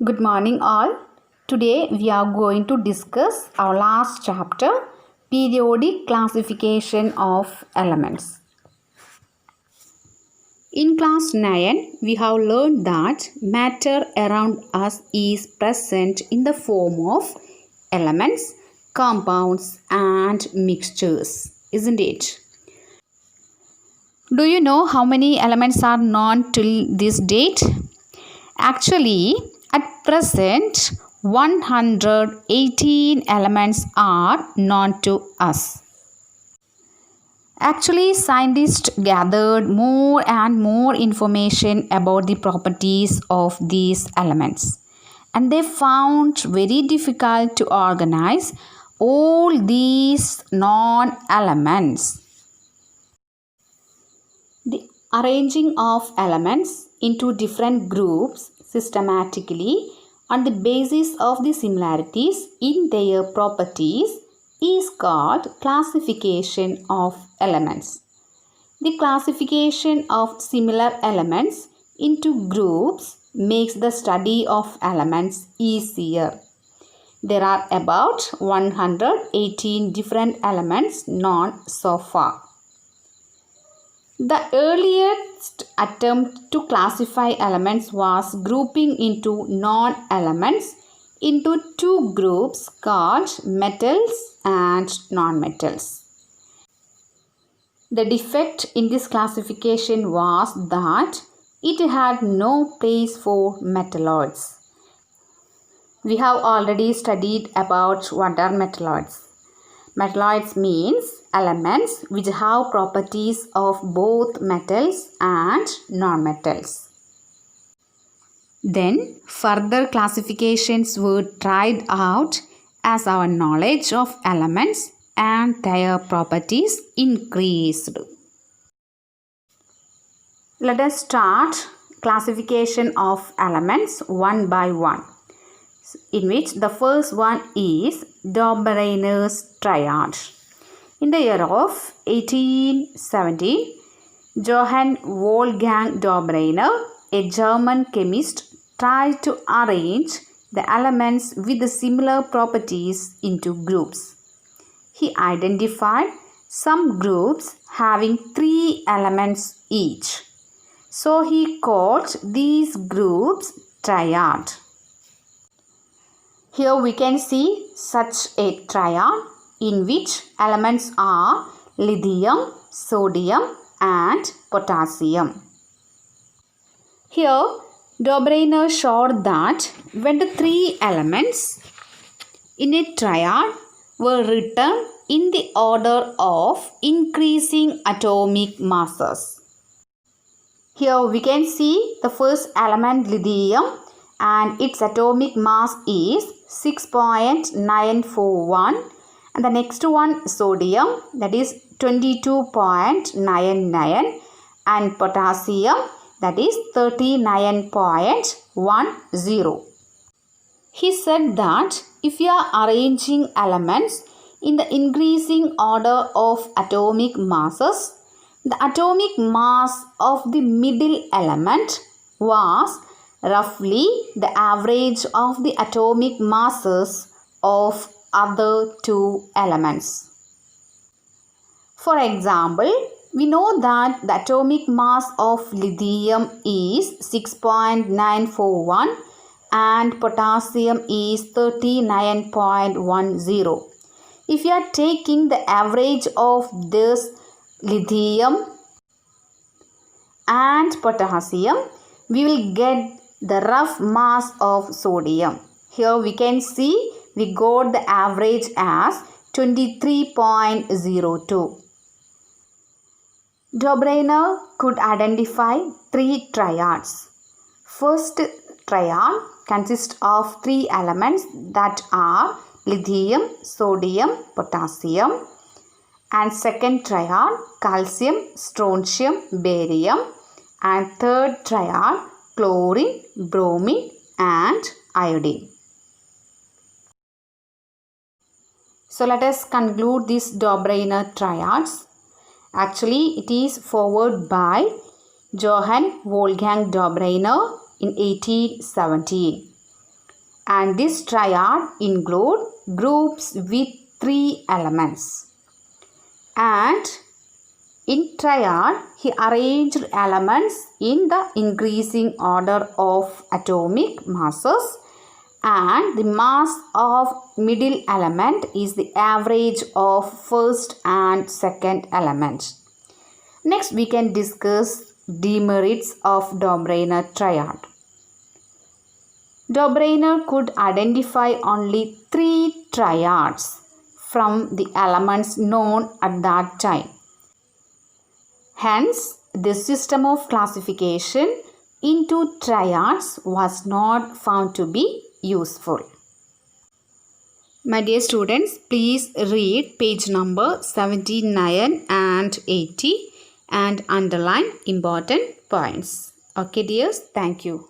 Good morning, all. Today we are going to discuss our last chapter, periodic classification of elements. In class 9, we have learned that matter around us is present in the form of elements, compounds, and mixtures, isn't it? Do you know how many elements are known till this date? Actually, at present, 118 elements are known to us. Actually, scientists gathered more and more information about the properties of these elements, and they found very difficult to organize all these known elements. The arranging of elements into different groups systematically on the basis of the similarities in their properties is called classification of elements. The classification of similar elements into groups makes the study of elements easier. There are about 118 different elements known so far. The earliest attempt to classify elements was grouping into non-elements into two groups called metals and non-metals. The defect in this classification was that it had no place for metalloids. We have already studied about what are metalloids. Metalloids means elements which have properties of both metals and non-metals. Then further classifications were tried out as our knowledge of elements and their properties increased. Let us start classification of elements one by one, in which the first one is Dobereiner's triad. In the year of 1870, Johann Wolfgang Dobereiner, a German chemist, tried to arrange the elements with similar properties into groups. He identified some groups having 3 elements each. So he called these groups triad. Here we can see such a triad in which elements are lithium, sodium and potassium. Here Dobereiner showed that when the 3 elements in a triad were written in the order of increasing atomic masses. Here we can see the first element lithium and its atomic mass is 6.941, and the next one sodium, that is 22.99, and potassium, that is 39.10. He said that if you are arranging elements in the increasing order of atomic masses, the atomic mass of the middle element was roughly the average of the atomic masses of other 2 elements. For example, we know that the atomic mass of lithium is 6.941 and potassium is 39.10. If you are taking the average of this lithium and potassium, we will get the rough mass of sodium. Here we can see we got the average as 23.02. Dobereiner could identify 3 triads. First triad consists of 3 elements that are lithium, sodium, potassium, and second triad calcium, strontium, barium, and third triad chlorine, bromine and iodine. So let us conclude this Dobereiner triads. Actually, it is forwarded by Johann Wolfgang Dobereiner in 1817. and this triad include groups with 3 elements. And in triad, he arranged elements in the increasing order of atomic masses, and the mass of middle element is the average of first and second element. Next, we can discuss demerits of Dobereiner triad. Dobereiner could identify only 3 triads from the elements known at that time. Hence, the system of classification into triads was not found to be useful. My dear students, please read page number 79 and 80 and underline important points. Okay dears, thank you.